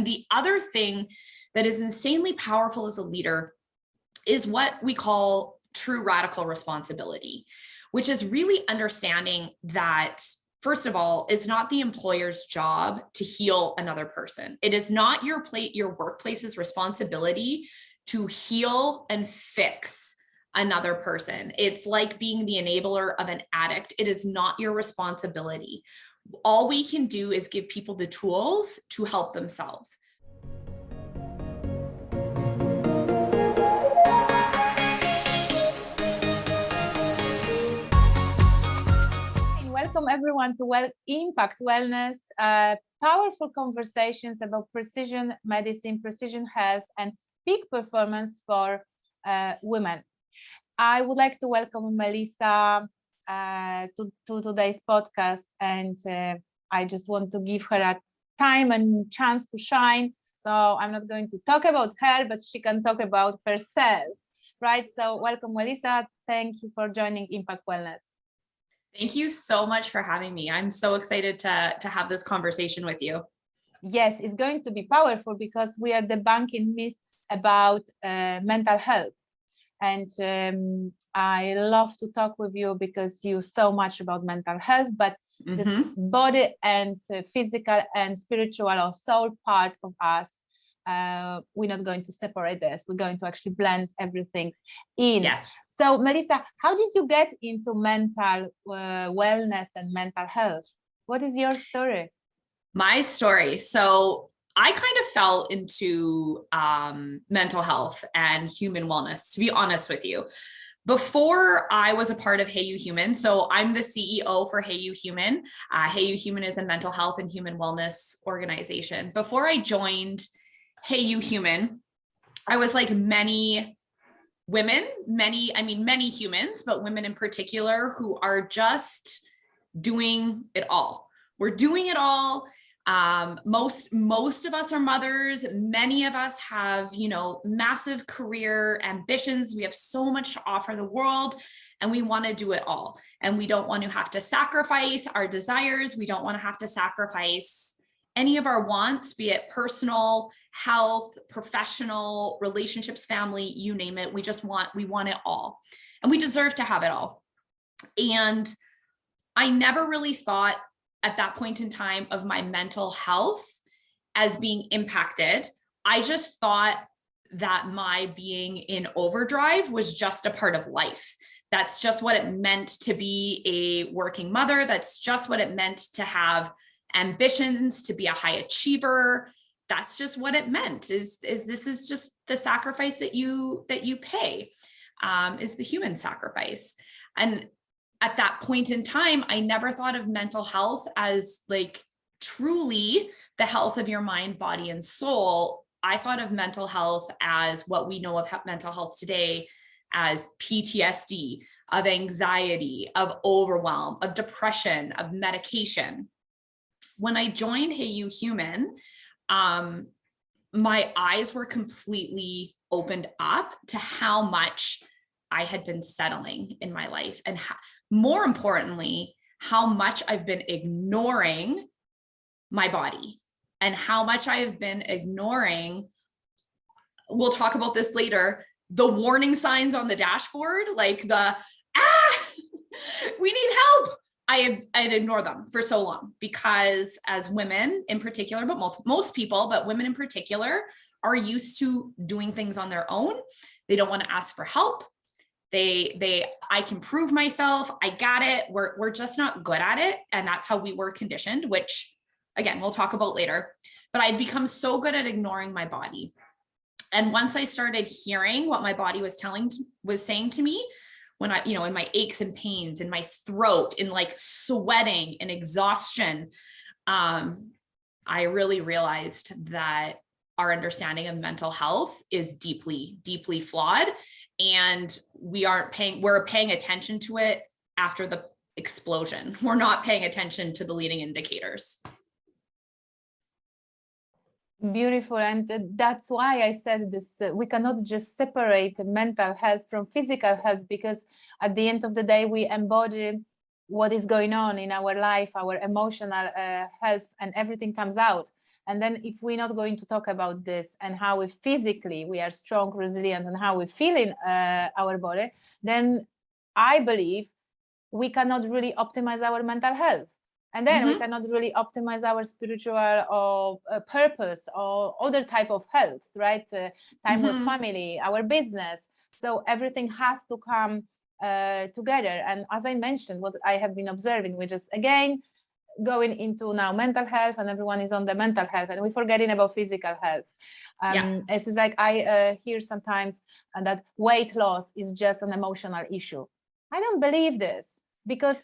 The other thing that is insanely powerful as a leader is what we call true radical responsibility, which is really understanding that, first of all, it's not the employer's job to heal another person. It is not your workplace's responsibility to heal and fix another person. It's like being the enabler of an addict. It is not your responsibility. All we can do is give people the tools to help themselves. Welcome everyone to Impact Wellness, powerful conversations about precision medicine, precision health, and peak performance for women. I would like to welcome Melissa to today's podcast, and I just want to give her a time and chance to shine. So I'm not going to talk about her, but she can talk about herself, right? So welcome, Melissa. Thank you for joining Impact Wellness. Thank you so much for having me. I'm so excited to have this conversation with you. Yes, it's going to be powerful because we are debunking myths about mental health. And I love to talk with you because you so much about mental health, but the body and physical and spiritual or soul part of us, we're not going to separate this. We're going to actually blend everything in. Yes. So Melissa, how did you get into mental wellness and mental health? What is your story? My story. So I kind of fell into mental health and human wellness, to be honest with you. Before I was a part of HeyuHuman, so I'm the CEO for HeyuHuman. HeyuHuman is a mental health and human wellness organization. Before I joined HeyuHuman, I was like many women, many humans, but women in particular who are just doing it all. We're doing it all. Most of us are mothers. Many of us have, massive career ambitions. We have so much to offer the world and we want to do it all. And we don't want to have to sacrifice our desires. We don't want to have to sacrifice any of our wants, be it personal, health, professional, relationships, family, you name it. We want it all. And we deserve to have it all. And I never really thought at that point in time of my mental health as being impacted. I just thought that my being in overdrive was just a part of life. That's just what it meant to be a working mother. That's just what it meant to have ambitions, to be a high achiever. That's just what it meant, is this is just the sacrifice that you pay, is the human sacrifice. And at that point in time, I never thought of mental health as like truly the health of your mind, body, and soul. I thought of mental health as what we know of mental health today as PTSD, of anxiety, of overwhelm, of depression, of medication. When I joined HeyuHuman, my eyes were completely opened up to how much I had been settling in my life, and more importantly, how much I've been ignoring my body and how much I have been ignoring, we'll talk about this later, the warning signs on the dashboard, like we need help. I'd ignore them for so long because as women in particular, but most people, but women in particular, are used to doing things on their own. They don't want to ask for help. I can prove myself. I got it. We're just not good at it. And that's how we were conditioned, which again, we'll talk about later, but I'd become so good at ignoring my body. And once I started hearing what my body was saying to me, when I, in my aches and pains, in my throat, in like sweating and exhaustion, I really realized that our understanding of mental health is deeply, deeply flawed. And we're paying attention to it after the explosion. We're not paying attention to the leading indicators. Beautiful. And that's why I said this, we cannot just separate mental health from physical health, because at the end of the day, we embody what is going on in our life, our emotional health, and everything comes out. And then if we're not going to talk about this and how we physically, we are strong, resilient, and how we feel in our body, then I believe we cannot really optimize our mental health. And then we cannot really optimize our spiritual or purpose or other type of health, right? Time with family, our business. So everything has to come together. And as I mentioned, what I have been observing, which is again, going into now mental health, and everyone is on the mental health and we're forgetting about physical health. It's like I hear sometimes that weight loss is just an emotional issue. I don't believe this, because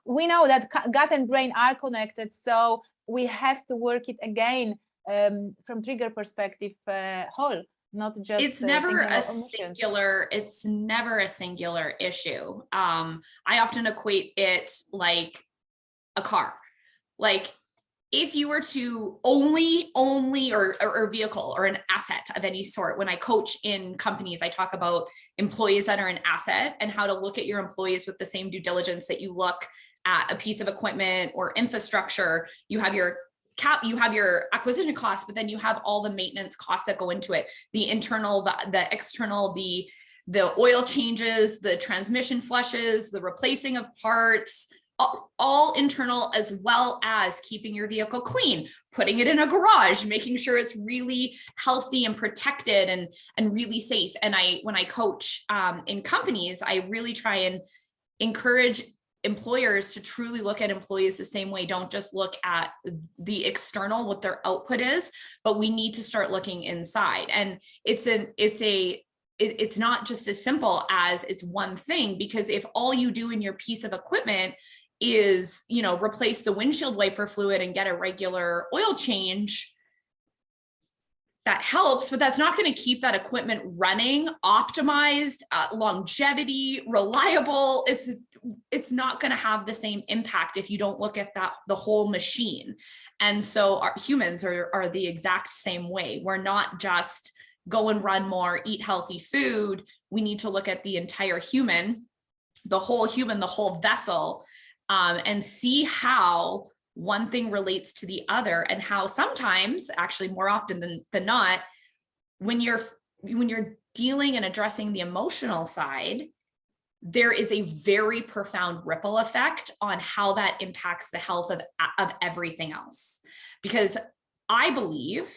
we know that gut and brain are connected. So we have to work it again from trigger perspective whole, not just it's never a singular issue. I often equate it like a car. Like if you were to only or a vehicle or an asset of any sort, when I coach in companies, I talk about employees that are an asset and how to look at your employees with the same due diligence that you look at a piece of equipment or infrastructure. You have your acquisition costs, but then you have all the maintenance costs that go into it, the internal, the external, the oil changes, the transmission flushes, the replacing of parts, all internal, as well as keeping your vehicle clean, putting it in a garage, making sure it's really healthy and protected and really safe. And when I coach in companies, I really try and encourage employers to truly look at employees the same way. Don't just look at the external, what their output is, but we need to start looking inside. And it's not just as simple as it's one thing, because if all you do in your piece of equipment is, replace the windshield wiper fluid and get a regular oil change, that helps, but that's not going to keep that equipment running, optimized, longevity, reliable. It's not going to have the same impact if you don't look at the whole machine. And so our humans are the exact same way. We're not just go and run more, eat healthy food. We need to look at the entire human, the whole vessel, and see how one thing relates to the other, and how sometimes, actually more often than not, when you're dealing and addressing the emotional side, there is a very profound ripple effect on how that impacts the health of everything else. Because I believe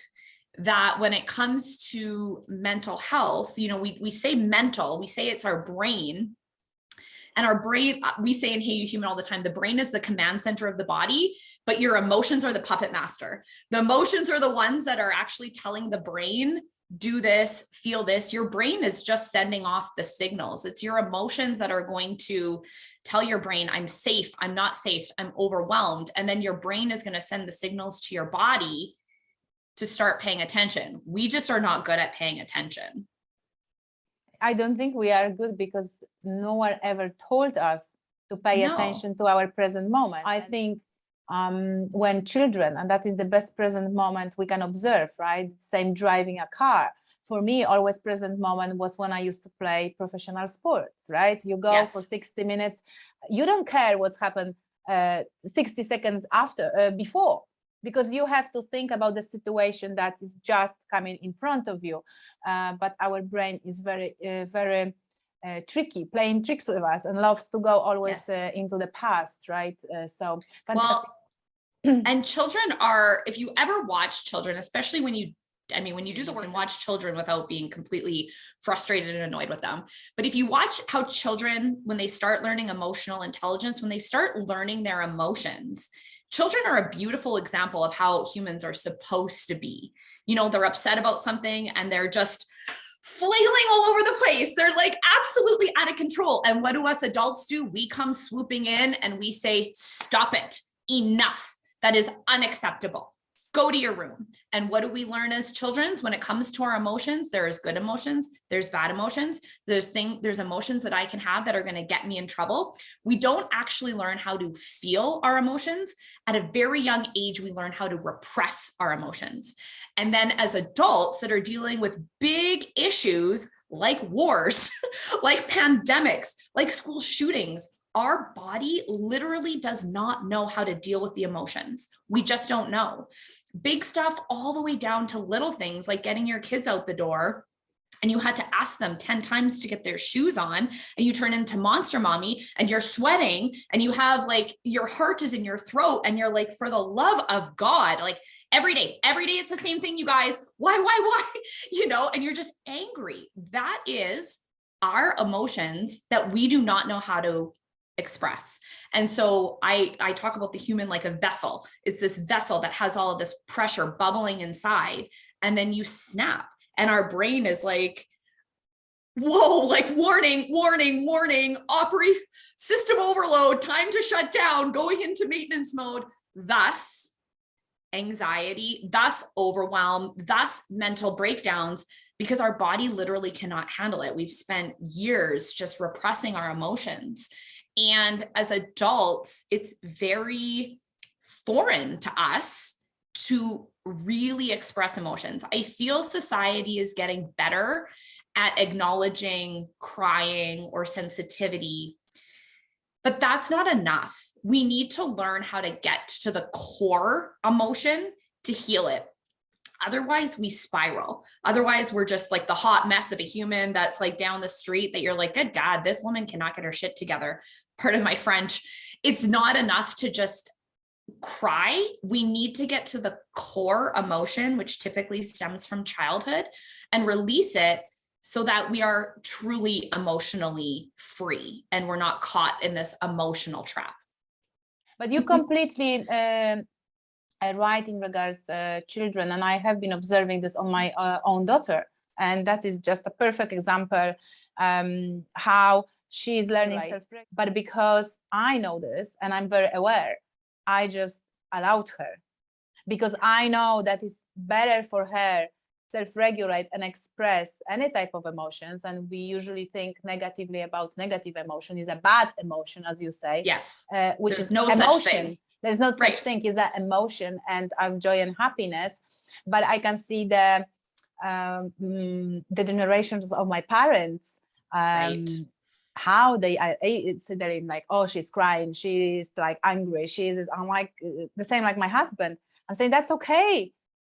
that when it comes to mental health, we say mental, we say it's our brain. And our brain, we say in HeyuHuman all the time, the brain is the command center of the body, but your emotions are the puppet master. The emotions are the ones that are actually telling the brain, do this, feel this. Your brain is just sending off the signals. It's your emotions that are going to tell your brain, I'm safe, I'm not safe, I'm overwhelmed. And then your brain is going to send the signals to your body to start paying attention. We just are not good at paying attention. I don't think we are good, because no one ever told us to pay attention to our present moment. I think when children, and that is the best present moment we can observe, right? Same driving a car. For me, always present moment was when I used to play professional sports, right? You go for 60 minutes. You don't care what's happened 60 seconds before, because you have to think about the situation that is just coming in front of you. But our brain is very, very tricky, playing tricks with us, and loves to go always into the past, right? And children are, if you ever watch children, especially when you do the work and watch children without being completely frustrated and annoyed with them. But if you watch how children, when they start learning emotional intelligence, when they start learning their emotions, children are a beautiful example of how humans are supposed to be. They're upset about something and they're just flailing all over the place. They're like absolutely out of control. And what do us adults do? We come swooping in and we say, stop it, enough. That is unacceptable. Go to your room. And what do we learn as children? When it comes to our emotions, there is good emotions, there's bad emotions, there's emotions that I can have that are going to get me in trouble. We don't actually learn how to feel our emotions. At a very young age, we learn how to repress our emotions. And then as adults that are dealing with big issues like wars, like pandemics, like school shootings, our body literally does not know how to deal with the emotions. We just don't know. Big stuff all the way down to little things like getting your kids out the door, and you had to ask them 10 times to get their shoes on, and you turn into monster mommy and you're sweating and you have like, your heart is in your throat and you're like, for the love of God, like every day it's the same thing, you guys. Why? You know, and you're just angry. That is our emotions that we do not know how to express. And so I talk about the human like a vessel. It's this vessel that has all of this pressure bubbling inside, and then you snap. And our brain is like, whoa, like warning, system overload, time to shut down, going into maintenance mode. Thus, anxiety, thus overwhelm, thus mental breakdowns, because our body literally cannot handle it. We've spent years just repressing our emotions. And as adults, it's very foreign to us to really express emotions. I feel society is getting better at acknowledging crying or sensitivity, but that's not enough. We need to learn how to get to the core emotion to heal it. Otherwise, we spiral. Otherwise, we're just like the hot mess of a human that's like down the street that you're like, good God, this woman cannot get her shit together. Pardon my French. It's not enough to just cry. We need to get to the core emotion, which typically stems from childhood, and release it so that we are truly emotionally free and we're not caught in this emotional trap. But you completely right in regards children, and I have been observing this on my own daughter, and that is just a perfect example how she's learning self-regulation. But because I know this and I'm very aware, I just allowed her, because I know that it's better for her self-regulate and express any type of emotions. And we usually think negatively about negative emotion is a bad emotion, as you say. Yes. Which There's is no emotion. such thing. There's no such thing as an emotion, and as joy and happiness. But I can see the generations of my parents, how they are considering like, oh, she's crying, she's like angry, I'm like the same like my husband. I'm saying that's okay.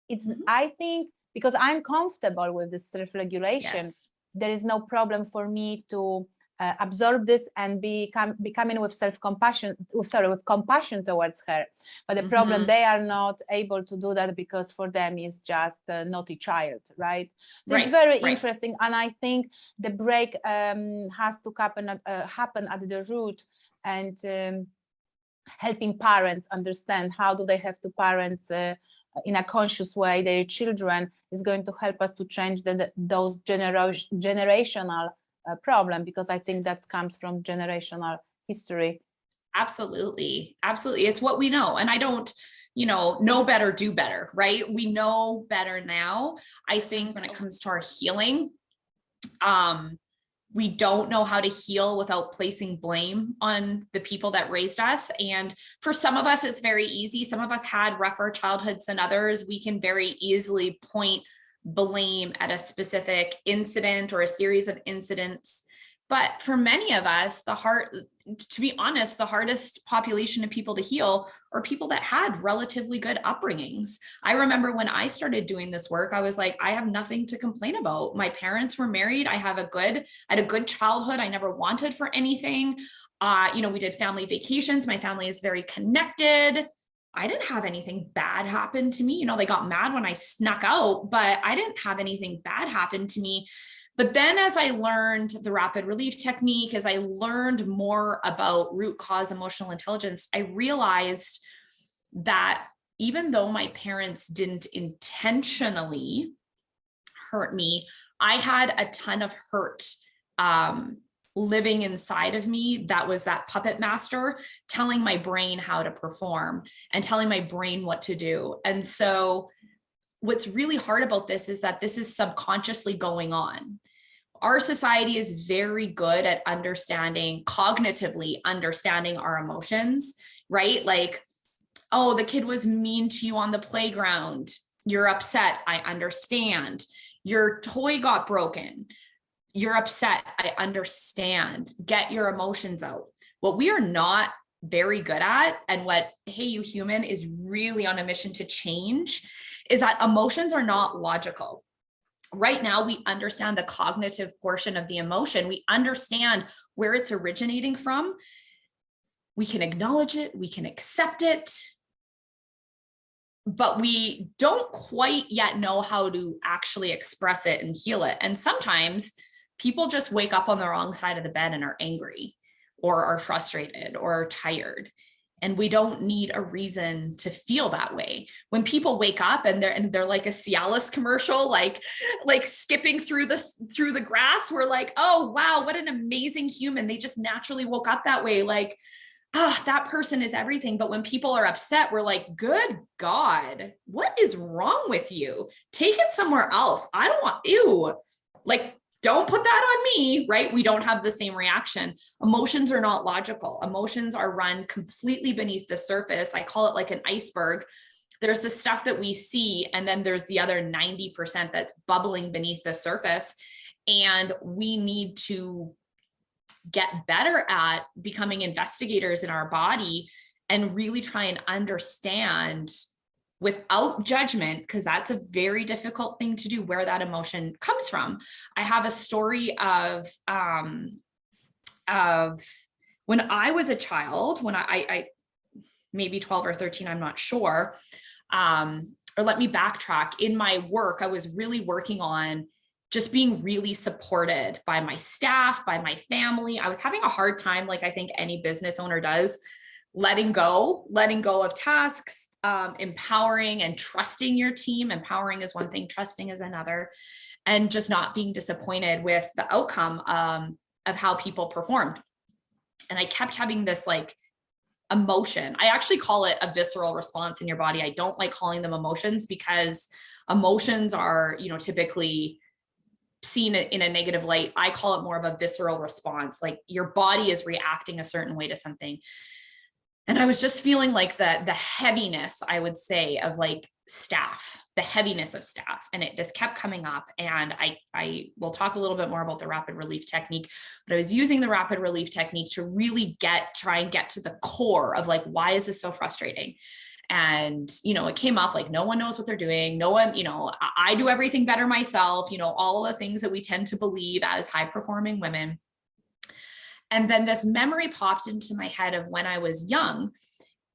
It's I think because I'm comfortable with this self-regulation, there is no problem for me to absorb this and becoming with self-compassion, with compassion towards her. But the problem, they are not able to do that because for them is just a naughty child, right? So it's very interesting, and I think the break has to happen at the root, and helping parents understand how do they have to parent in a conscious way their children is going to help us to change those generational problem, because I think that comes from generational history. Absolutely. It's what we know. And I don't, know better, do better, right? We know better now. I think when it comes to our healing, we don't know how to heal without placing blame on the people that raised us. And for some of us, it's very easy. Some of us had rougher childhoods than others. We can very easily point blame at a specific incident or a series of incidents. But for many of us, to be honest, the hardest population of people to heal are people that had relatively good upbringings. I remember when I started doing this work, I was like, I have nothing to complain about. My parents were married. I had a good childhood. I never wanted for anything. We did family vacations. My family is very connected. I didn't have anything bad happen to me. They got mad when I snuck out, but I didn't have anything bad happen to me. But then as I learned the rapid relief technique, as I learned more about root cause emotional intelligence, I realized that even though my parents didn't intentionally hurt me, I had a ton of hurt living inside of me. That was that puppet master telling my brain how to perform and telling my brain what to do. And so what's really hard about this is that this is subconsciously going on. Our society is very good at cognitively understanding our emotions, right? Like, oh, the kid was mean to you on the playground. You're upset. I understand. Your toy got broken. You're upset. I understand. Get your emotions out. What we are not very good at, and what HeyuHuman is really on a mission to change, is that emotions are not logical. Right now, we understand the cognitive portion of the emotion. We understand where it's originating from. We can acknowledge it, we can accept it, but we don't quite yet know how to actually express it and heal it. And sometimes people just wake up on the wrong side of the bed and are angry or are frustrated or are tired. And we don't need a reason to feel that way. When people wake up and they're like a Cialis commercial, like skipping through the grass, we're like, oh wow, what an amazing human. They just naturally woke up that way. Like, that person is everything. But when people are upset, we're like, good God, what is wrong with you? Take it somewhere else. I don't want, ew, like, don't put that on me, right? We don't have the same reaction. Emotions are not logical. Emotions are run completely beneath the surface. I call it like an iceberg. There's the stuff that we see, and then there's the other 90% that's bubbling beneath the surface. And we need to get better at becoming investigators in our body and really try and understand without judgment, because that's a very difficult thing to do, where that emotion comes from. I have a story of when I was a child, when I maybe 12 or 13, I'm not sure. Or let me backtrack. In my work, I was really working on just being really supported by my staff, by my family. I was having a hard time, like I think any business owner does, letting go of tasks, empowering and trusting your team. Empowering is one thing, trusting is another, and just not being disappointed with the outcome of how people performed. And I kept having this like emotion. I actually call it a visceral response in your body. I don't like calling them emotions, because emotions are, typically seen in a negative light. I call it more of a visceral response. Like your body is reacting a certain way to something. And I was just feeling like the heaviness, I would say, of like staff, the heaviness of staff. And this kept coming up. And I will talk a little bit more about the rapid relief technique, but I was using the rapid relief technique to really try and get to the core of like, why is this so frustrating? And, it came up like, no one knows what they're doing. No one, I do everything better myself, all of the things that we tend to believe as high performing women. And then this memory popped into my head of when I was young,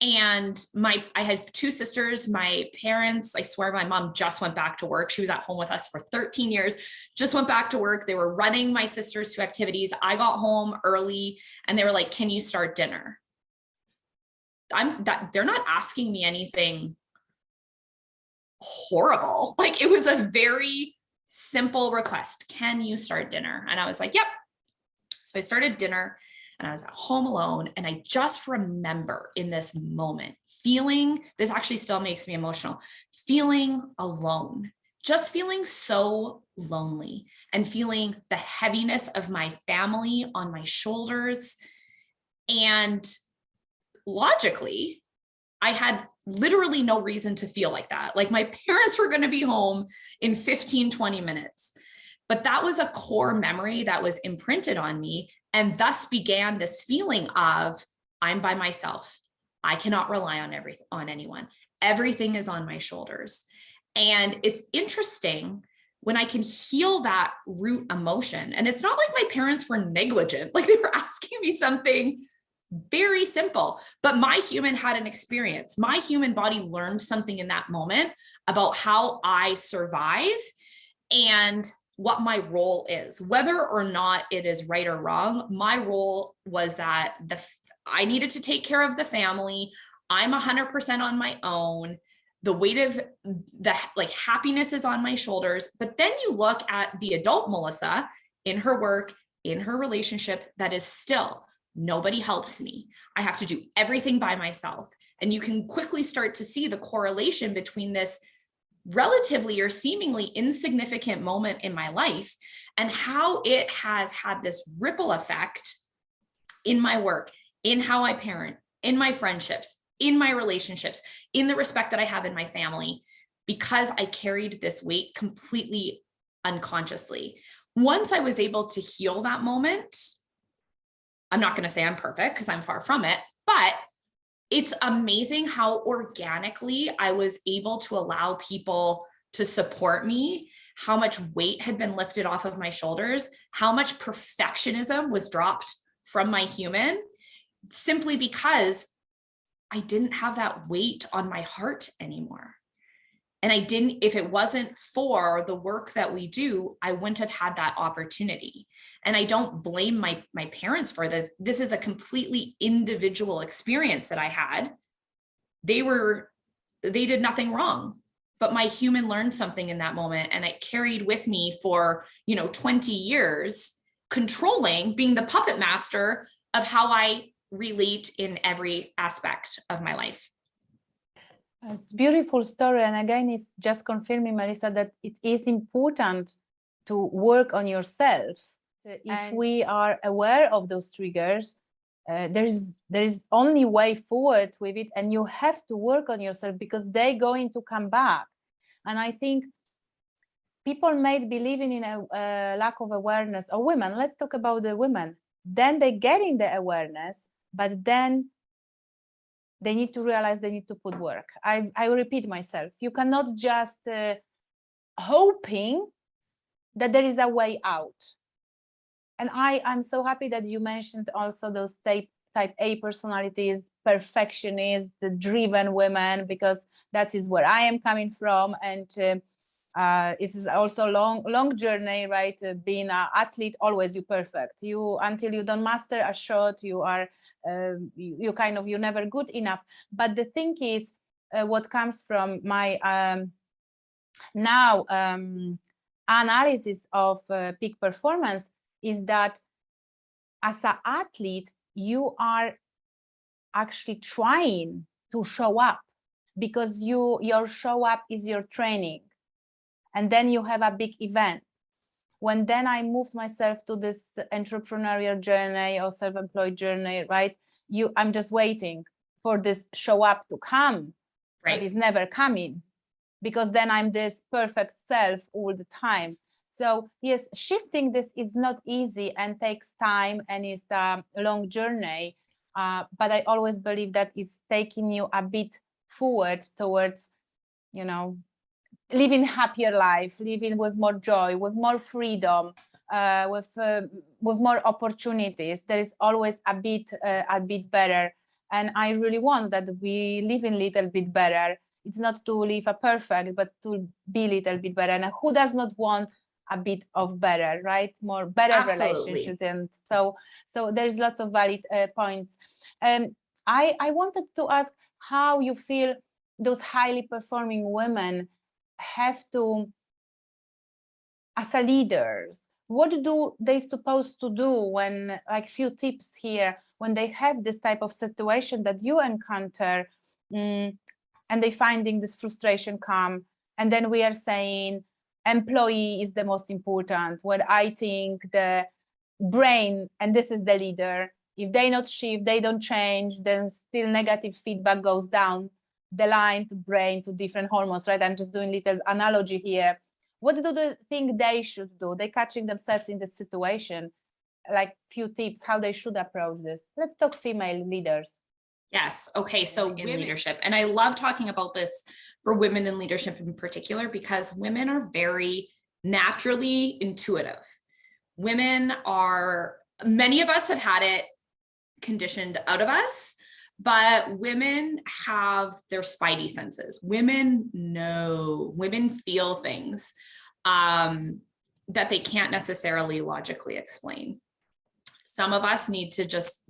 and I had two sisters. My parents, I swear my mom just went back to work. She was at home with us for 13 years, just went back to work. They were running my sisters to activities. I got home early and they were like, can you start dinner? They're not asking me anything horrible. Like it was a very simple request. Can you start dinner? And I was like, yep. So I started dinner and I was at home alone. And I just remember in this moment feeling, this actually still makes me emotional, feeling alone, just feeling so lonely and feeling the heaviness of my family on my shoulders. And logically, I had literally no reason to feel like that. Like my parents were going to be home in 15, 20 minutes. But that was a core memory that was imprinted on me, and thus began this feeling of I'm by myself. I cannot rely on anyone. Everything is on my shoulders. And it's interesting when I can heal that root emotion. And it's not like my parents were negligent, like they were asking me something very simple, but my human had an experience. My human body learned something in that moment about how I survive and what my role is, whether or not it is right or wrong. My role was that I needed to take care of the family. I'm 100% on my own. The weight of the happiness is on my shoulders. But then you look at the adult Melissa in her work, in her relationship, that is still nobody helps me. I have to do everything by myself. And you can quickly start to see the correlation between this relatively or seemingly insignificant moment in my life and how it has had this ripple effect in my work, in how I parent, in my friendships, in my relationships, in the respect that I have in my family, because I carried this weight completely unconsciously. Once I was able to heal that moment, I'm not going to say I'm perfect because I'm far from it, but it's amazing how organically I was able to allow people to support me, how much weight had been lifted off of my shoulders, how much perfectionism was dropped from my human, simply because I didn't have that weight on my heart anymore. And I didn't, if it wasn't for the work that we do, I wouldn't have had that opportunity. And I don't blame my parents for this. This is a completely individual experience that I had. They did nothing wrong, but my human learned something in that moment. And it carried with me for, 20 years, controlling, being the puppet master of how I relate in every aspect of my life. It's a beautiful story. And again, it's just confirming, Melissa, that it is important to work on yourself. So if we are aware of those triggers, there is only way forward with it, and you have to work on yourself because they're going to come back. And I think people may be living in a lack of awareness, or women, let's talk about the women. Then they're getting the awareness, but then they need to realize they need to put work. I will repeat myself. You cannot just hoping that there is a way out. And I'm so happy that you mentioned also those type A personalities, perfectionists, the driven women, because that is where I am coming from. And it is also long journey, right? Being an athlete, always you perfect. You until you don't master a shot, you are you're never good enough. But the thing is, what comes from my analysis of peak performance is that as an athlete, you are actually trying to show up, because your show up is your training. And then you have a big event. When then I moved myself to this entrepreneurial journey or self-employed journey, right? I'm just waiting for this show up to come, right? But it's never coming, because then I'm this perfect self all the time. So yes, shifting this is not easy and takes time, and it's a long journey. But I always believe that it's taking you a bit forward towards, living happier life, living with more joy, with more freedom, with more opportunities. There is always a bit better. And I really want that we live a little bit better. It's not to live a perfect, but to be a little bit better. And who does not want a bit of better, right? More better Absolutely. relationships. And so there's lots of valid points. I wanted to ask how you feel those highly performing women have to, as a leaders, what do they supposed to do when, like, few tips here, when they have this type of situation that you encounter, and they finding this frustration come, and then we are saying employee is the most important, when I think the brain, and this is the leader, if they not shift, they don't change, then still negative feedback goes down the line to brain, to different hormones, right? I'm just doing little analogy here. What do they think they should do? They're catching themselves in this situation, like few tips how they should approach this. Let's talk female leaders. Yes. Okay. So in leadership, and I love talking about this for women in leadership in particular, because women are very naturally intuitive. Many of us have had it conditioned out of us, but women have their spidey senses. Women know, women feel things that they can't necessarily logically explain. Some of us need to just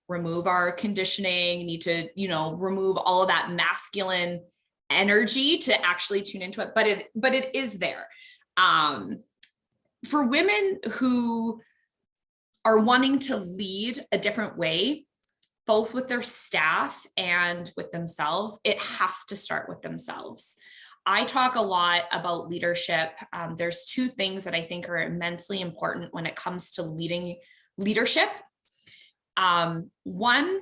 remove our conditioning, need to, remove all of that masculine energy to actually tune into it. But it is there. For women who are wanting to lead a different way, both with their staff and with themselves, it has to start with themselves. I talk a lot about leadership. There's two things that I think are immensely important when it comes to leadership. One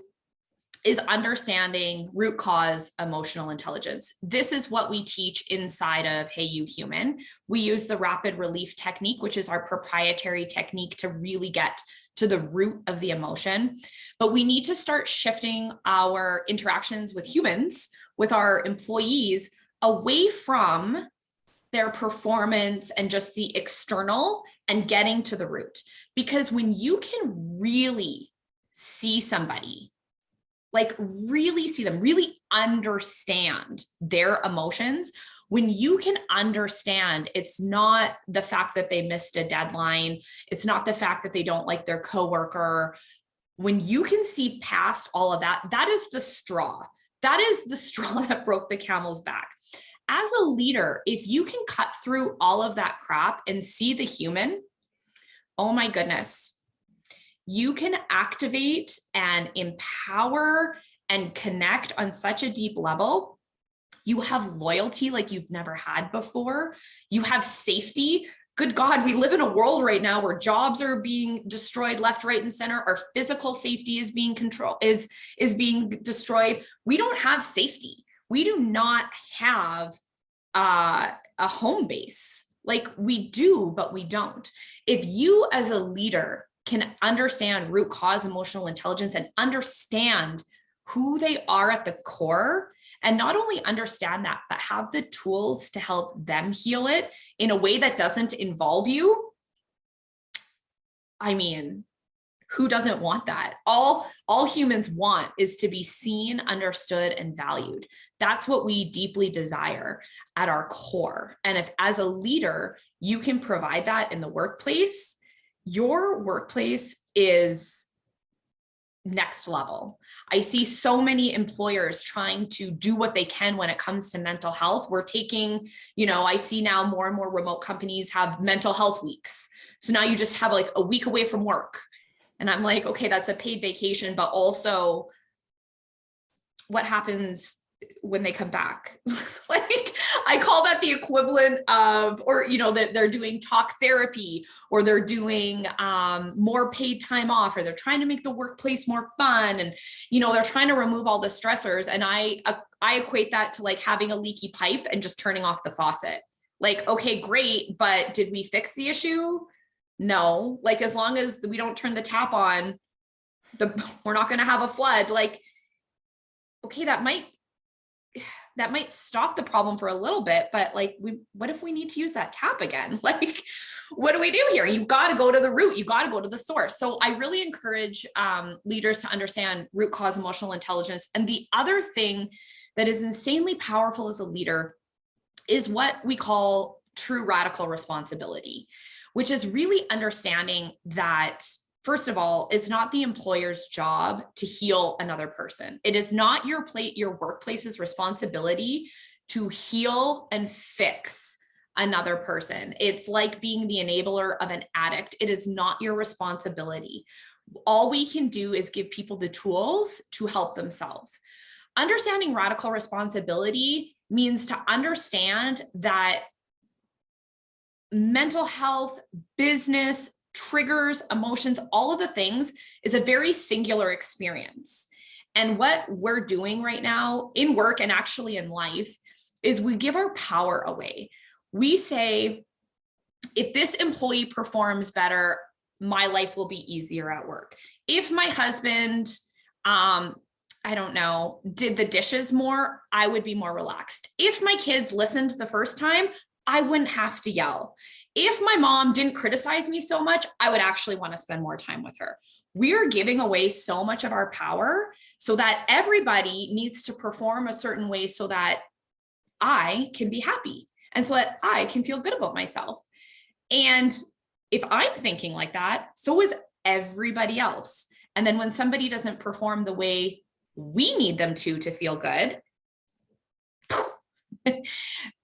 is understanding root cause emotional intelligence. This is what we teach inside of HeyuHuman. We use the rapid relief technique, which is our proprietary technique to really get to the root of the emotion. But we need to start shifting our interactions with humans, with our employees, away from their performance and just the external and getting to the root. Because when you can really see somebody, like really see them, really understand their emotions, when you can understand, it's not the fact that they missed a deadline, it's not the fact that they don't like their coworker. When you can see past all of that, that is the straw. That is the straw that broke the camel's back. As a leader, if you can cut through all of that crap and see the human, oh my goodness, you can activate and empower and connect on such a deep level. You have loyalty like you've never had before. You have safety. Good God, we live in a world right now where jobs are being destroyed left, right, and center. Our physical safety is being being destroyed. We don't have safety. We do not have a home base. Like we do, but we don't. If you as a leader can understand root cause emotional intelligence and understand who they are at the core, and not only understand that, but have the tools to help them heal it in a way that doesn't involve you. I mean, who doesn't want that? All humans want is to be seen, understood, and valued. That's what we deeply desire at our core. And if as a leader, you can provide that in the workplace, your workplace is next level. I see so many employers trying to do what they can when it comes to mental health. We're taking, I see now more and more remote companies have mental health weeks. So now you just have like a week away from work. And I'm like, okay, that's a paid vacation, but also what happens when they come back? Like I call that the equivalent of, or, that they're doing talk therapy, or they're doing more paid time off, or they're trying to make the workplace more fun. And, they're trying to remove all the stressors. And I equate that to like having a leaky pipe and just turning off the faucet. Like, okay, great. But did we fix the issue? No. Like, as long as we don't turn the tap on, we're not going to have a flood. Like, okay, that might stop the problem for a little bit, but like, what if we need to use that tap again? Like, what do we do here? You got to go to the root. You got to go to the source. So I really encourage leaders to understand root cause emotional intelligence. And the other thing that is insanely powerful as a leader is what we call true radical responsibility, which is really understanding that, first of all, it's not the employer's job to heal another person. It is not your workplace's responsibility to heal and fix another person. It's like being the enabler of an addict. It is not your responsibility. All we can do is give people the tools to help themselves. Understanding radical responsibility means to understand that mental health, business, triggers, emotions, all of the things is a very singular experience. And what we're doing right now in work and actually in life is we give our power away. We say, if this employee performs better, my life will be easier at work. If my husband, did the dishes more, I would be more relaxed. If my kids listened the first time, I wouldn't have to yell. If my mom didn't criticize me so much, I would actually want to spend more time with her. We are giving away so much of our power so that everybody needs to perform a certain way so that I can be happy and so that I can feel good about myself. And if I'm thinking like that, so is everybody else. And then when somebody doesn't perform the way we need them to feel good,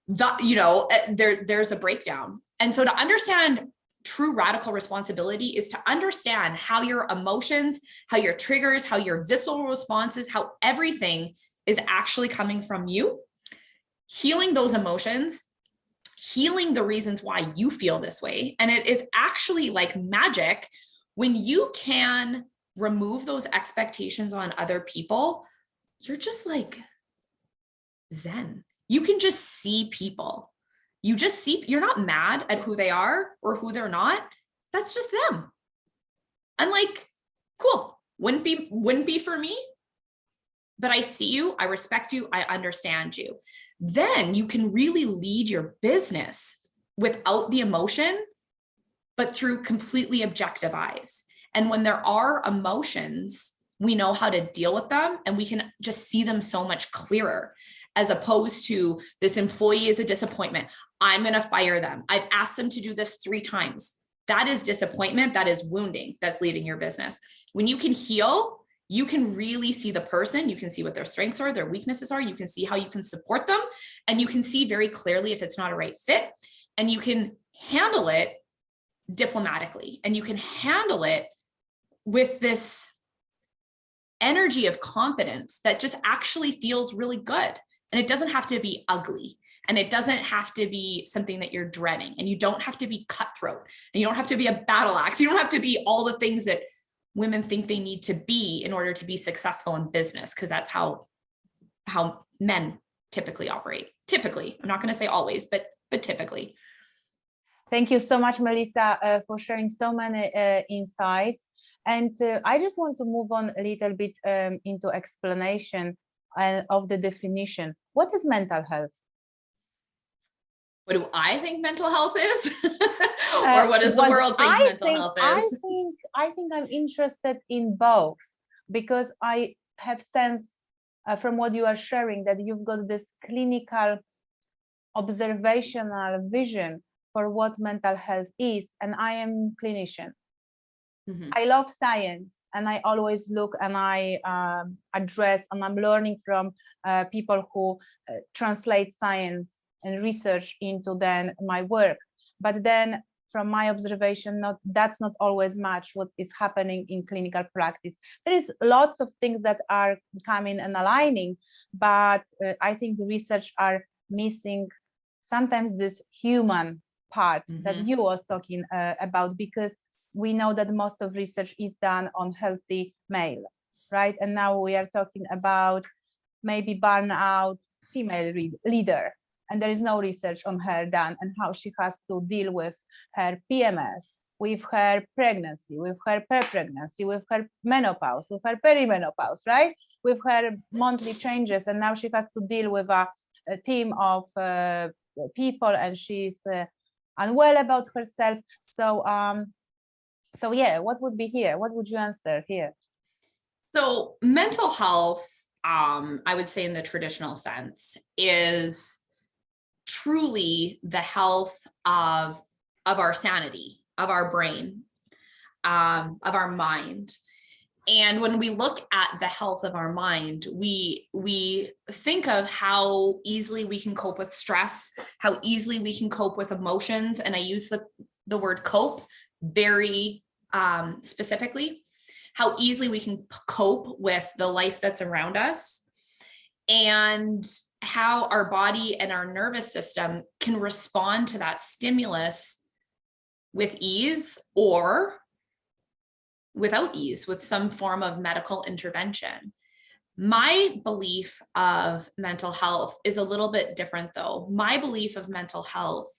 there's a breakdown. And so to understand true radical responsibility is to understand how your emotions, how your triggers, how your visceral responses, how everything is actually coming from you, healing those emotions, healing the reasons why you feel this way. And it is actually like magic when you can remove those expectations on other people, you're just like Zen. You can just see people. You're not mad at who they are or who they're not. That's just them. And like, cool, wouldn't be for me, but I see you, I respect you, I understand you. Then you can really lead your business without the emotion, but through completely objective eyes. And when there are emotions, we know how to deal with them, and we can just see them so much clearer, as opposed to this employee is a disappointment, I'm going to fire them, I've asked them to do this 3 times. That is disappointment. That is wounding. That's leading your business. When you can heal, you can really see the person. You can see what their strengths are, their weaknesses are. You can see how you can support them. And you can see very clearly if it's not a right fit. And you can handle it diplomatically. And you can handle it with this energy of confidence that just actually feels really good. And it doesn't have to be ugly. And it doesn't have to be something that you're dreading. And you don't have to be cutthroat. And you don't have to be a battle axe. You don't have to be all the things that women think they need to be in order to be successful in business, because that's how men typically operate. Typically, I'm not going to say always, but typically. Thank you so much, Melissa, for sharing so many insights. And I just want to move on a little bit into explanation of the definition. What is mental health? What do I think mental health is? Or what does the world think mental health is? I think I'm interested in both, because I have sense from what you are sharing that you've got this clinical observational vision for what mental health is, and I am clinician. Mm-hmm. I love science, and I always look and I address, and I'm learning from people who translate science and research into then my work. But then from my observation, that's not always much what is happening in clinical practice. There is lots of things that are coming and aligning, but I think the research are missing sometimes this human part that you was talking about, because we know that most of research is done on healthy male, right? And now we are talking about maybe burnout female leader, and there is no research on her done and how she has to deal with her PMS, with her pregnancy, with her pre-pregnancy, with her menopause, with her perimenopause, right? With her monthly changes, and now she has to deal with a team of people, and she's unwell about herself. So yeah, what would be here? What would you answer here? So mental health, I would say in the traditional sense, is truly the health of our sanity, of our brain, of our mind. And when we look at the health of our mind, we think of how easily we can cope with stress, how easily we can cope with emotions. And I use the word cope very specifically, how easily we can cope with the life that's around us, and how our body and our nervous system can respond to that stimulus with ease or without ease, with some form of medical intervention. My belief of mental health is a little bit different, though. My belief of mental health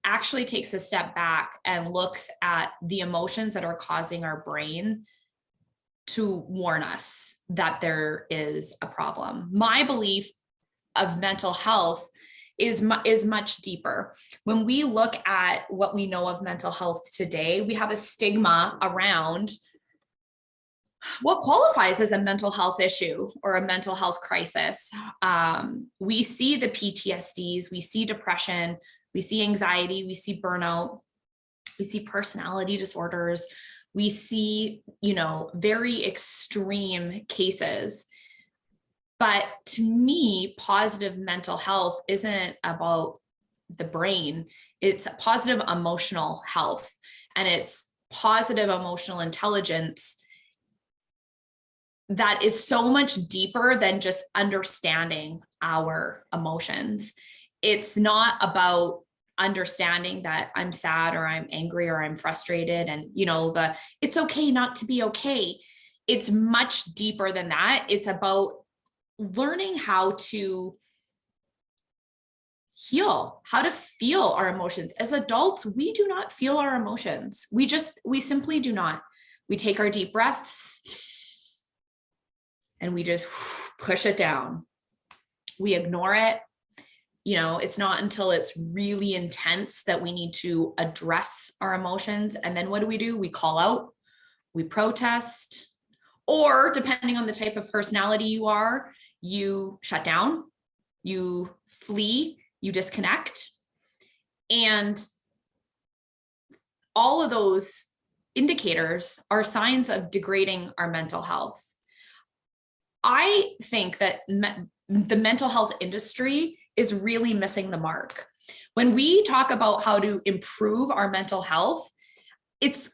actually takes a step back and looks at the emotions that are causing our brain to warn us that there is a problem. My belief of mental health is much deeper. When we look at what we know of mental health today, we have a stigma around what qualifies as a mental health issue or a mental health crisis. We see the PTSDs, we see depression, we see anxiety, we see burnout, we see personality disorders, we see, very extreme cases. But to me, positive mental health isn't about the brain. It's positive emotional health, and it's positive emotional intelligence that is so much deeper than just understanding our emotions. It's not about understanding that I'm sad or I'm angry or I'm frustrated, and it's okay not to be okay. It's much deeper than that. It's about learning how to heal, how to feel our emotions. As adults, we do not feel our emotions. We simply do not. We take our deep breaths and we just push it down. We ignore it. It's not until it's really intense that we need to address our emotions. And then what do? We call out, we protest, or depending on the type of personality you are, you shut down, you flee, you disconnect. And all of those indicators are signs of degrading our mental health. I think that the mental health industry is really missing the mark. When we talk about how to improve our mental health, it's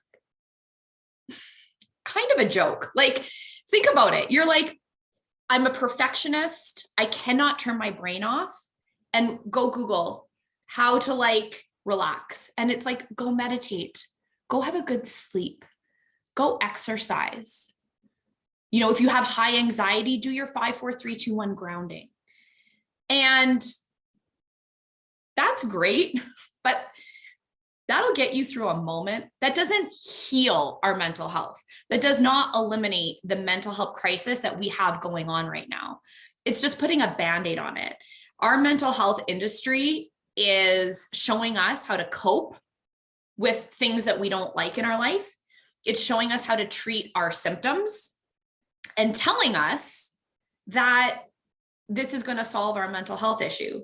kind of a joke. Like, think about it. You're like, I'm a perfectionist. I cannot turn my brain off, and go Google how to relax. And it's like, go meditate, go have a good sleep, go exercise. If you have high anxiety, do your 5, 4, 3, 2, 1 grounding. And that's great, but that'll get you through a moment. That doesn't heal our mental health. That does not eliminate the mental health crisis that we have going on right now. It's just putting a Band-Aid on it. Our mental health industry is showing us how to cope with things that we don't like in our life. It's showing us how to treat our symptoms and telling us that this is going to solve our mental health issue.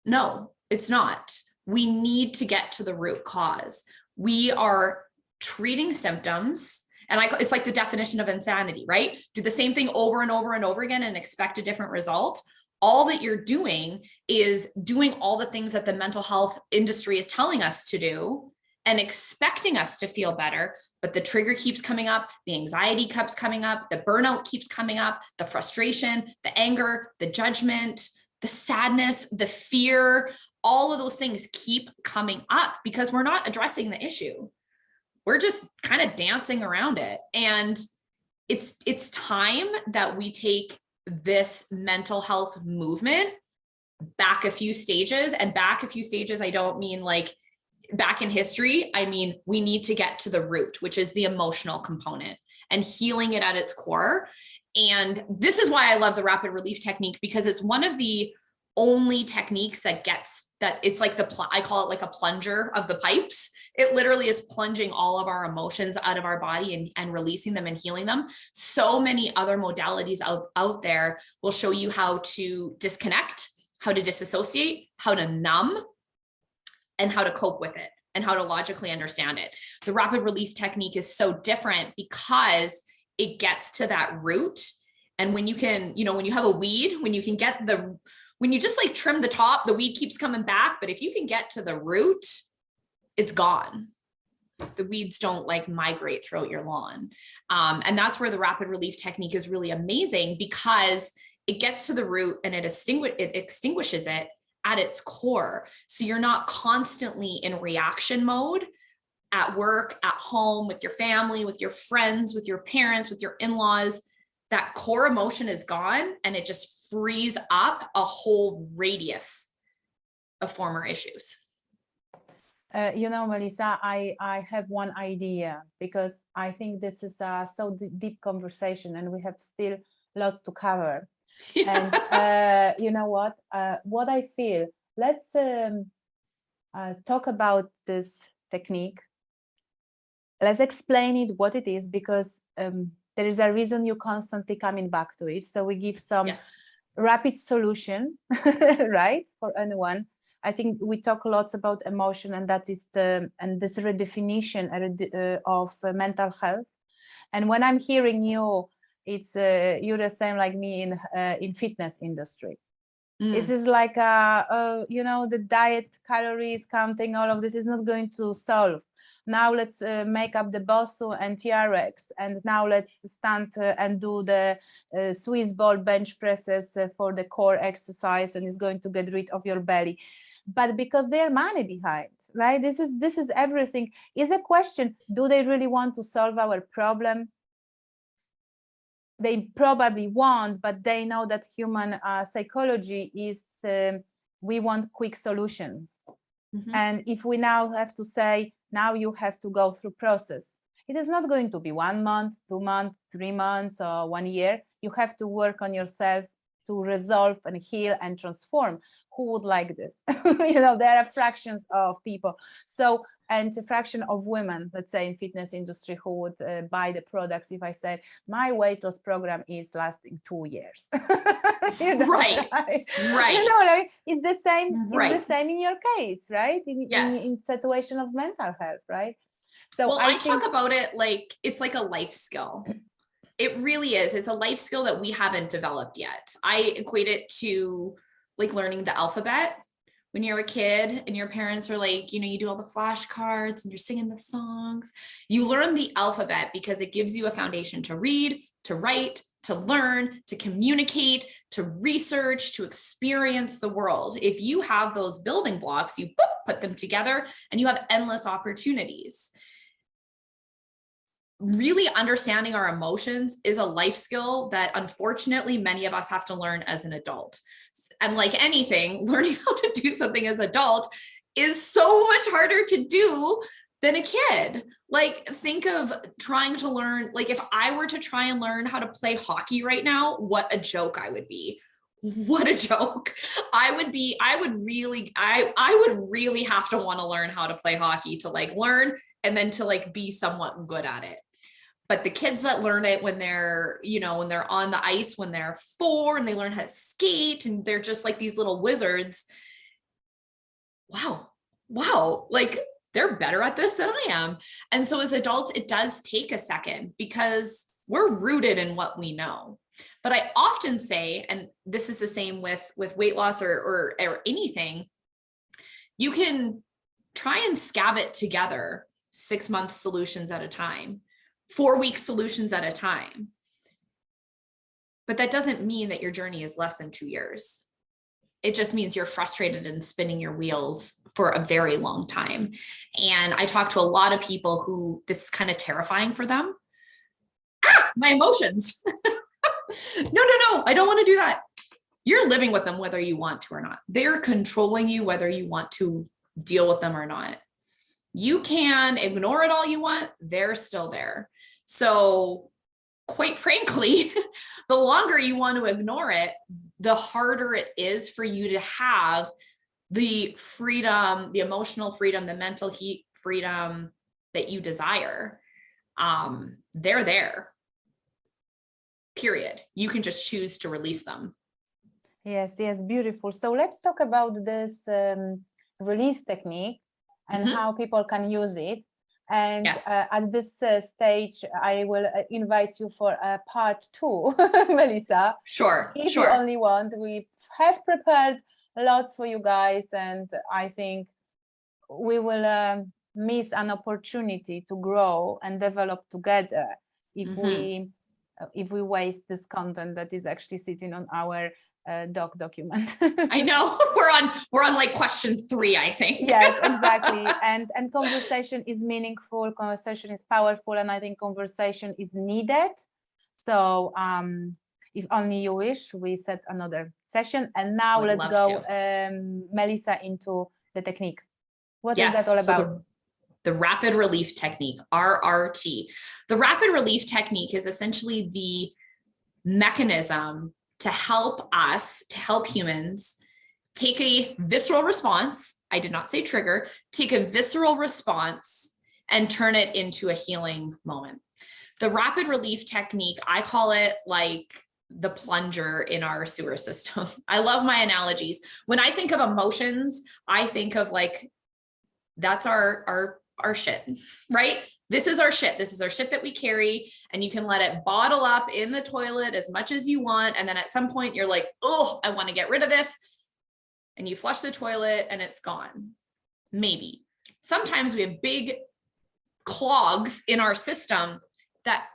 No, it's not. We need to get to the root cause. We are treating symptoms, and it's like the definition of insanity, right? Do the same thing over and over and over again and expect a different result. All that you're doing is doing all the things that the mental health industry is telling us to do and expecting us to feel better, but the trigger keeps coming up, the anxiety keeps coming up, the burnout keeps coming up, the frustration, the anger, the judgment, the sadness, the fear, all of those things keep coming up because we're not addressing the issue. We're just kind of dancing around it. And it's time that we take this mental health movement back a few stages. And back a few stages, I don't mean back in history. I mean, we need to get to the root, which is the emotional component, and healing it at its core. And this is why I love the rapid relief technique, because it's one of the only techniques that it's like I call it like a plunger of the pipes. It literally is plunging all of our emotions out of our body and releasing them and healing them. So many other modalities out there will show you how to disconnect, how to disassociate, how to numb, and how to cope with it, and how to logically understand it. The rapid relief technique is so different because it gets to that root. And when you can, when you have a weed, when you just trim the top, the weed keeps coming back. But if you can get to the root, it's gone. The weeds don't migrate throughout your lawn. And that's where the rapid relief technique is really amazing, because it gets to the root and it extinguishes it at its core. So you're not constantly in reaction mode at work, at home, with your family, with your friends, with your parents, with your in-laws. That core emotion is gone, and it just frees up a whole radius of former issues. Melissa, I have one idea, because I think this is a deep conversation and we have still lots to cover. Yeah. And you know what I feel, let's talk about this technique. Let's explain it, what it is, because there is a reason you're constantly coming back to it. So we give some rapid solution, right, for anyone. I think we talk lots about emotion, and that is and this redefinition of mental health. And when I'm hearing you, it's you're the same like me in fitness industry. It is like the diet, calories counting, all of this is not going to solve. Now let's make up the BOSU and TRX, and now let's stand and do the Swiss ball bench presses for the core exercise, and it's going to get rid of your belly. but because there's money behind, right? This is everything. Is a question, do they really want to solve our problem? They probably won't, but they know that human psychology is we want quick solutions. And if we now have to say, now you have to go through process, it is not going to be 1 month, 2 months, 3 months, or 1 year. You have to work on yourself to resolve and heal and transform. Who would like this? You know, there are fractions of people. So, and a fraction of women, let's say in fitness industry, who would buy the products if I said, my weight loss program is lasting 2 years. You know, right. You know, like, it's the same, right. it's the same in your case, right? In situation of mental health, right? So well, I talk about it like it's like a life skill. It really is. It's a life skill that we haven't developed yet. I equate it to like learning the alphabet. When you're a kid and your parents are like, you know, you do all the flashcards and you're singing the songs. You learn the alphabet because it gives you a foundation to read, to write, to learn, to communicate, to research, to experience the world. If you have those building blocks, you put them together and you have endless opportunities. Really understanding our emotions is a life skill that unfortunately many of us have to learn as an adult. And like anything, learning how to do something as an adult is so much harder to do than a kid. Like, think of trying to learn, like if I were to try and learn how to play hockey right now, what a joke I would be. What a joke. I would really have to want to learn how to play hockey to like learn and then to like be somewhat good at it. But the kids that learn it when they're, you know, when they're on the ice, when they're 4 and they learn how to skate and they're just like these little wizards. Wow. Like they're better at this than I am. And so as adults, it does take a second because we're rooted in what we know. But I often say, and this is the same with weight loss or anything, you can try and scab it together 6-month solutions at a time, 4-week solutions at a time. But that doesn't mean that your journey is less than 2 years. It just means you're frustrated and spinning your wheels for a very long time. And I talk to a lot of people who this is kind of terrifying for them. My emotions. No, I don't want to do that. You're living with them whether you want to or not. They're controlling you whether you want to deal with them or not. You can ignore it all you want. They're still there. So quite frankly, the longer you want to ignore it, the harder it is for you to have the freedom, the emotional freedom, the mental freedom that you desire. They're there. Period. You can just choose to release them. Yes, beautiful. So let's talk about this release technique and how people can use it. And at this stage, I will invite you for a part 2, Melissa. Sure. If you only want, we have prepared lots for you guys, and I think we will miss an opportunity to grow and develop together if we waste this content that is actually sitting on our document. I know we're on like question 3, I think. Yes, exactly. And conversation is meaningful, conversation is powerful, and I think conversation is needed. So if only you wish, we set another session. And now let's go, Melissa, into the technique. What is that all about? The rapid relief technique, RRT. The rapid relief technique is essentially the mechanism to help humans take a visceral response. I did not say trigger, take a visceral response and turn it into a healing moment. The rapid relief technique, I call it like the plunger in our sewer system. I love my analogies. When I think of emotions, I think of like, that's our shit, right? This is our shit. This is our shit that we carry, and you can let it bottle up in the toilet as much as you want. And then at some point you're like, oh, I want to get rid of this. And you flush the toilet and it's gone. Maybe. Sometimes we have big clogs in our system that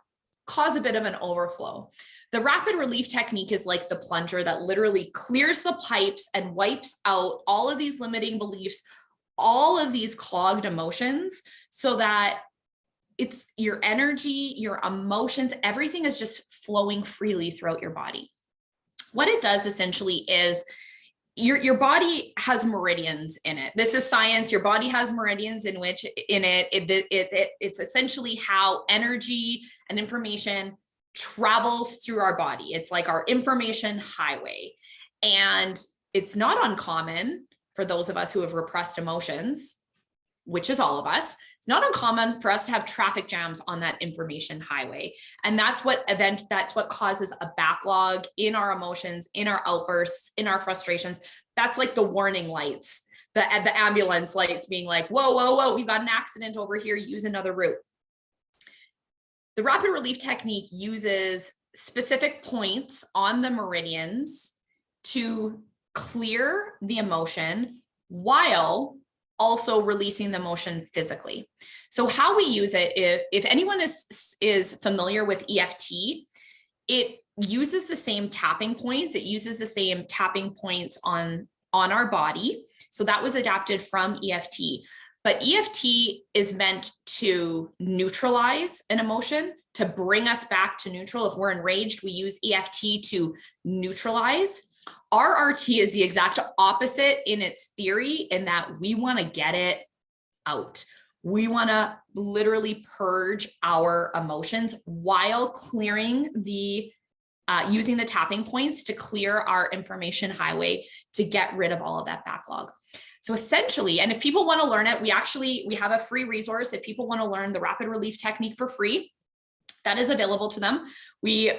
cause a bit of an overflow. The rapid relief technique is like the plunger that literally clears the pipes and wipes out all of these limiting beliefs, all of these clogged emotions, so that it's your energy, your emotions, everything is just flowing freely throughout your body. What it does essentially is your body has meridians in it. This is science. Your body has meridians it's essentially how energy and information travels through our body. It's like our information highway. And it's not uncommon for those of us who have repressed emotions, which is all of us. It's not uncommon for us to have traffic jams on that information highway. And that's what causes a backlog in our emotions, in our outbursts, in our frustrations. That's like the warning lights, the ambulance lights being like, whoa, whoa, whoa, we've got an accident over here, use another route. The rapid relief technique uses specific points on the meridians to clear the emotion while also releasing the emotion physically. So how we use it, if anyone is familiar with EFT, it uses the same tapping points. It uses the same tapping points on our body. So that was adapted from EFT. But EFT is meant to neutralize an emotion, to bring us back to neutral. If we're enraged, we use EFT to neutralize. RRT is the exact opposite in its theory, in that we want to get it out. We want to literally purge our emotions while clearing using the tapping points to clear our information highway to get rid of all of that backlog. So essentially, and if people want to learn it, we have a free resource. If people want to learn the rapid relief technique for free, that is available to them. We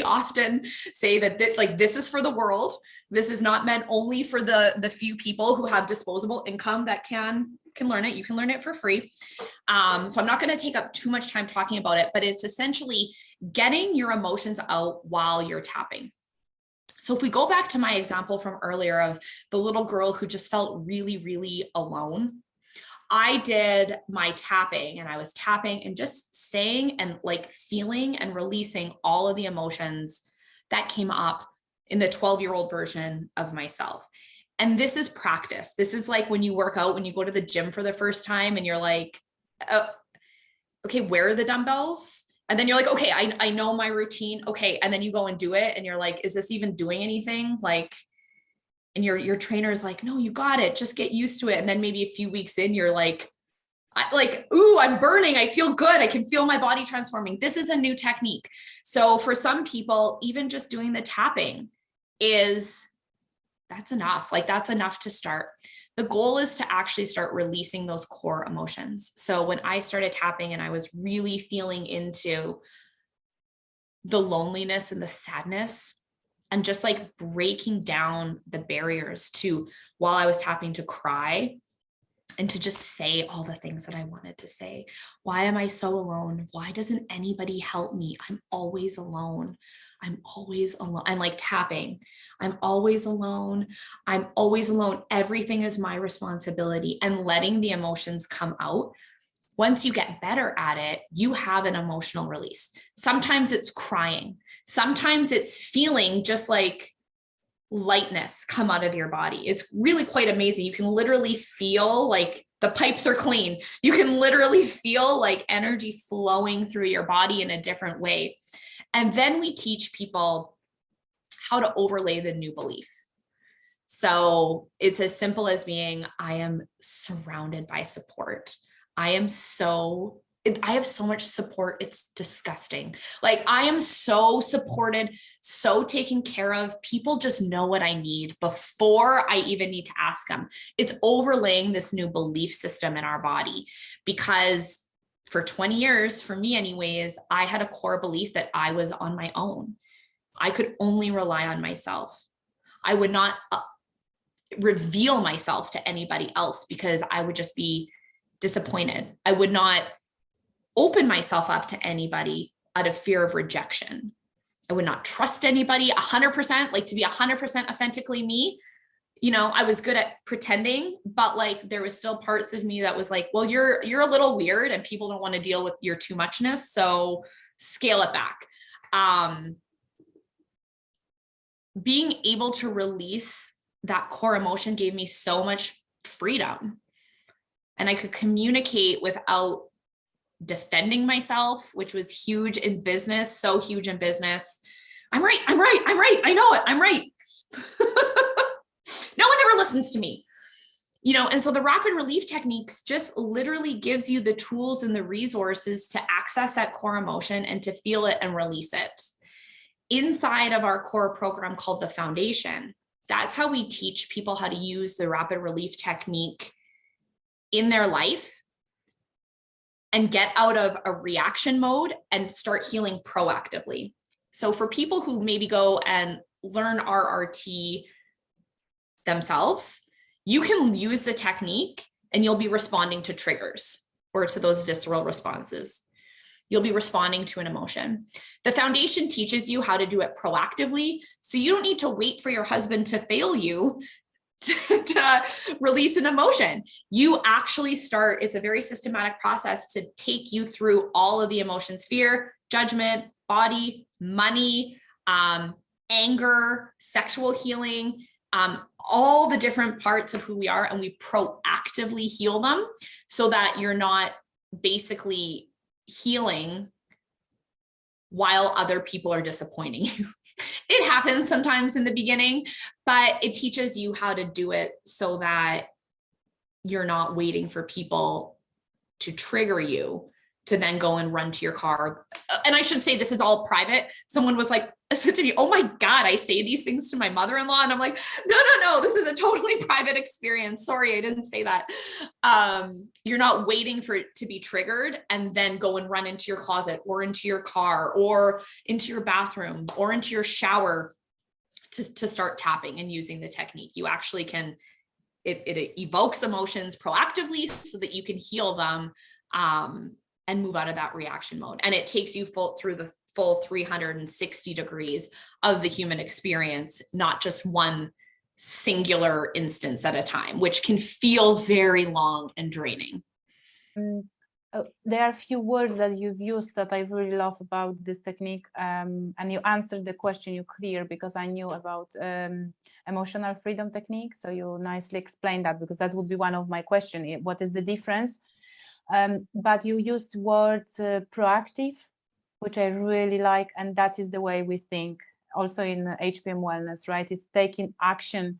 often say that this is for the world. This is not meant only for the few people who have disposable income that can learn it. You can learn it for free. So I'm not going to take up too much time talking about it, but it's essentially getting your emotions out while you're tapping. So if we go back to my example from earlier of the little girl who just felt really, really alone, I did my tapping, and I was tapping and just saying and like feeling and releasing all of the emotions that came up in the 12-year-old version of myself. And this is practice. This is like when you work out, when you go to the gym for the first time and you're like, oh, okay, where are the dumbbells? And then you're like, okay, I know my routine. Okay. And then you go and do it and you're like, is this even doing anything? And your trainer is like, no, you got it. Just get used to it. And then maybe a few weeks in, you're like, ooh, I'm burning. I feel good. I can feel my body transforming. This is a new technique. So for some people, even just doing the tapping that's enough. That's enough to start. The goal is to actually start releasing those core emotions. So when I started tapping and I was really feeling into the loneliness and the sadness, and just like breaking down the barriers to, while I was tapping, to cry and to just say all the things that I wanted to say. Why am I so alone? Why doesn't anybody help me? I'm always alone. I'm always alone. And like tapping, I'm always alone. I'm always alone. Everything is my responsibility, and letting the emotions come out. Once you get better at it, you have an emotional release. Sometimes it's crying. Sometimes it's feeling just like lightness come out of your body. It's really quite amazing. You can literally feel like the pipes are clean. You can literally feel like energy flowing through your body in a different way. And then we teach people how to overlay the new belief. So it's as simple as being, I am surrounded by support. I have so much support. It's disgusting. Like, I am so supported, so taken care of. People just know what I need before I even need to ask them. It's overlaying this new belief system in our body, because for 20 years, for me anyways, I had a core belief that I was on my own. I could only rely on myself. I would not reveal myself to anybody else because I would just be disappointed. I would not open myself up to anybody out of fear of rejection. I would not trust anybody 100%, like to be 100% authentically me. I was good at pretending, but like there was still parts of me that was like, well, you're a little weird and people don't want to deal with your too muchness. So scale it back. Being able to release that core emotion gave me so much freedom, and I could communicate without defending myself, which was huge in business. So huge in business. I'm right. I know it. I'm right. No one ever listens to me, and so the rapid relief techniques just literally gives you the tools and the resources to access that core emotion and to feel it and release it. Inside of our core program called the Foundation, that's how we teach people how to use the rapid relief technique in their life and get out of a reaction mode and start healing proactively. So for people who maybe go and learn RRT themselves, you can use the technique and you'll be responding to triggers or to those visceral responses. You'll be responding to an emotion. The Foundation teaches you how to do it proactively. So you don't need to wait for your husband to fail you to release an emotion. You actually start, it's a very systematic process to take you through all of the emotions: fear, judgment, body, money, anger, sexual healing, all the different parts of who we are. And we proactively heal them so that you're not basically healing while other people are disappointing you. It happens sometimes in the beginning, but it teaches you how to do it so that you're not waiting for people to trigger you to then go and run to your car. And I should say, this is all private. Someone was like, said to me, oh my God, I say these things to my mother-in-law. And I'm like, no, this is a totally private experience. Sorry, I didn't say that. You're not waiting for it to be triggered and then go and run into your closet or into your car or into your bathroom or into your shower to start tapping and using the technique. You actually can, it evokes emotions proactively so that you can heal them, and move out of that reaction mode. And it takes you through the full 360 degrees of the human experience, not just one singular instance at a time, which can feel very long and draining. There are a few words that you've used that I really love about this technique. And you answered the question, you clear, because I knew about emotional freedom technique. So you nicely explained that, because that would be one of my questions. What is the difference? But you used words proactive, which I really like, and that is the way we think also in HPM Wellness, right? It's taking action,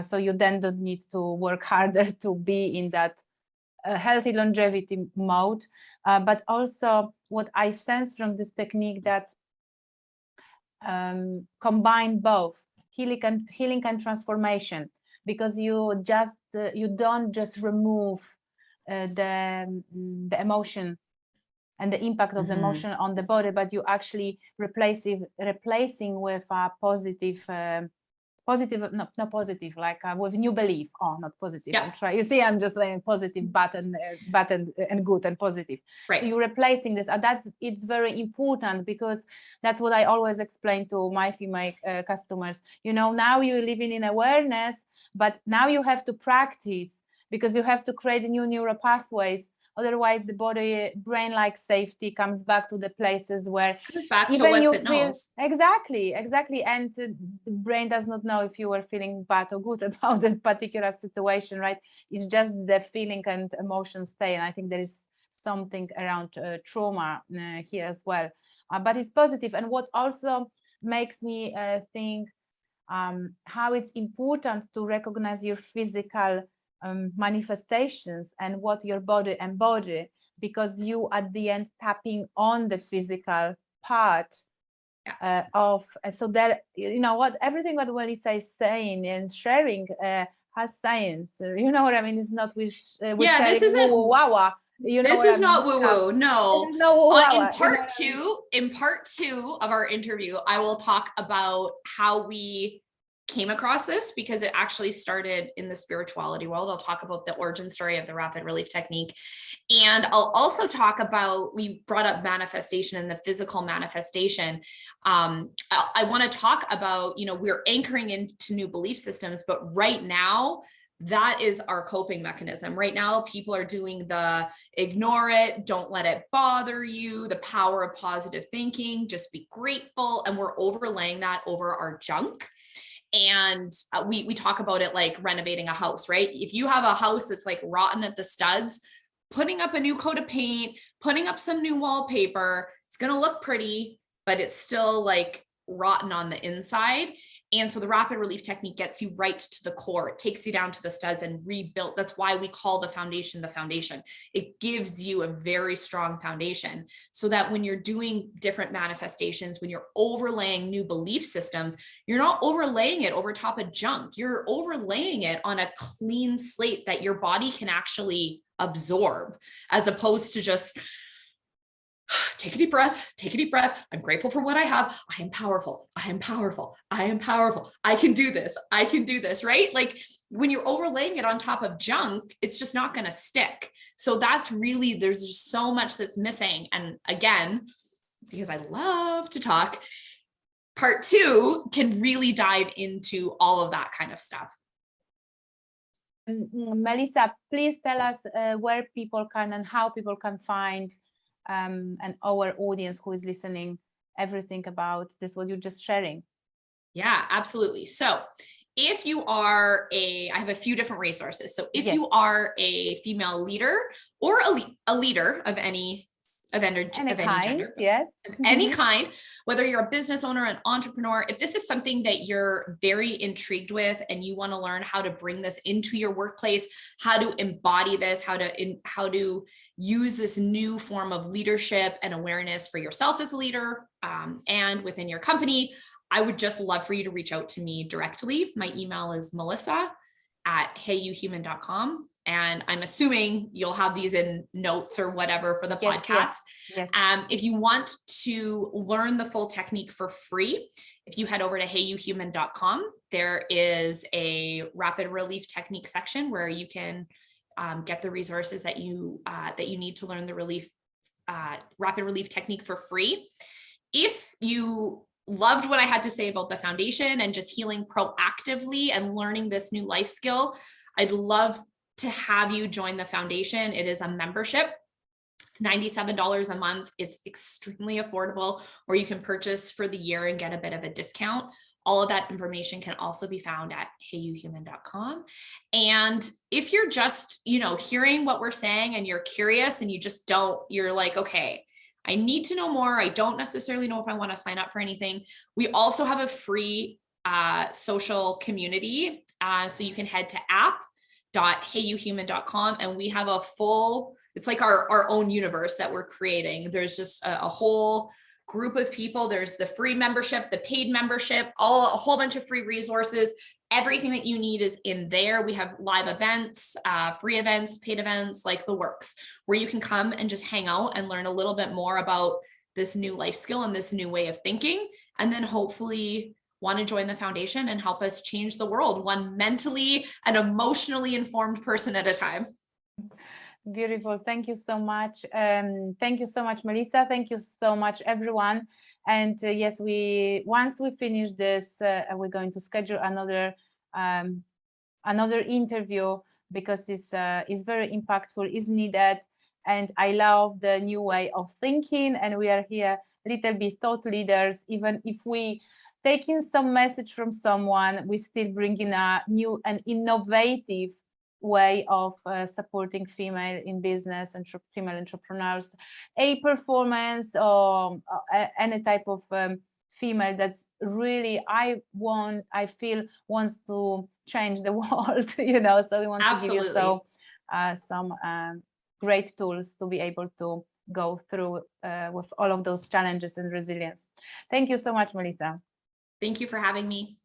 so you then don't need to work harder to be in that healthy longevity mode. But also what I sense from this technique that combine both healing and transformation, because you don't just remove the emotion and the impact of the emotion on the body, but you actually replacing with a positive, not positive, like with new belief. Oh, not positive. Yeah. You see, I'm just saying positive button and good and positive. Right. So you're replacing this. It's very important, because that's what I always explain to my female customers. Now you're living in awareness, but now you have to practice, because you have to create new neural pathways. Otherwise, the brain like safety comes back to the places where comes back to what it knows. Exactly. And the brain does not know if you were feeling bad or good about that particular situation, right? It's just the feeling and emotions stay. And I think there is something around trauma here as well. But it's positive. And what also makes me think how it's important to recognize your physical manifestations and what your body embody, because you at the end tapping on the physical part of so that what everything what Melissa is saying and sharing has science. You know what I mean? It's not with this isn't woo-woo-wah-wah. This is not woo-woo. No. No. In part two of our interview, I will talk about how we came across this because it actually started in the spirituality world. I'll talk about the origin story of the rapid relief technique. And I'll also talk about, we brought up manifestation and the physical manifestation. I want to talk about, we're anchoring into new belief systems, but right now, that is our coping mechanism. Right now, people are doing the ignore it, don't let it bother you, the power of positive thinking, just be grateful. And we're overlaying that over our junk. And we talk about it like renovating a house, right? If you have a house that's like rotten at the studs, putting up a new coat of paint, putting up some new wallpaper, it's going to look pretty, but it's still like rotten on the inside. And so the rapid relief technique gets you right to the core. It takes you down to the studs and rebuild. That's why we call the foundation the foundation. It gives you a very strong foundation so that when you're doing different manifestations, when you're overlaying new belief systems, you're not overlaying it over top of junk. You're overlaying it on a clean slate that your body can actually absorb, as opposed to just take a deep breath, take a deep breath. I'm grateful for what I have. I am powerful. I am powerful. I am powerful. I can do this. I can do this, right? Like when you're overlaying it on top of junk, it's just not going to stick. So that's really, there's just so much that's missing. And again, because I love to talk, part 2 can really dive into all of that kind of stuff. Melissa, please tell us where people can and how people can find and our audience who is listening, everything about this, what you're just sharing. Yeah, absolutely. So if you are I have a few different resources. So if you are a female leader or a leader of any gender, yes, of any kind, whether you're a business owner, an entrepreneur, if this is something that you're very intrigued with and you want to learn how to bring this into your workplace, how to embody this, how to use this new form of leadership and awareness for yourself as a leader and within your company, I would just love for you to reach out to me directly. My email is melissa@HeyuHuman.com. And I'm assuming you'll have these in notes or whatever for the podcast. Yes. If you want to learn the full technique for free, if you head over to HeyuHuman.com, there is a rapid relief technique section where you can get the resources that you need to learn the rapid relief technique for free. If you loved what I had to say about the foundation and just healing proactively and learning this new life skill, I'd love to have you join the foundation. It is a membership. It's $97 a month. It's extremely affordable, or you can purchase for the year and get a bit of a discount. All of that information can also be found at HeyuHuman.com. And if you're just, hearing what we're saying and you're curious and you're like, okay, I need to know more. I don't necessarily know if I want to sign up for anything. We also have a free social community. So you can head to app.heyuhuman.com, and we have it's like our own universe that we're creating. There's just a whole group of people. There's the free membership, the paid membership, a whole bunch of free resources. Everything that you need is in there. We have live events, free events, paid events, like the works, where you can come and just hang out and learn a little bit more about this new life skill and this new way of thinking. And then hopefully want to join the foundation and help us change the world, one mentally and emotionally informed person at a time. Beautiful. Thank you so much. Thank you so much, Melissa. Thank you so much, everyone. And yes, once we finish this, we're going to schedule another interview, because it's very impactful, is needed. And I love the new way of thinking. And we are here little bit thought leaders. Even if we taking some message from someone, we still bring in a new and innovative way of supporting female in business and female entrepreneurs, a performance or any type of female that's really wants to change the world, so we want Absolutely. to give you some great tools to be able to go through with all of those challenges and resilience. Thank you so much, Melissa. Thank you for having me.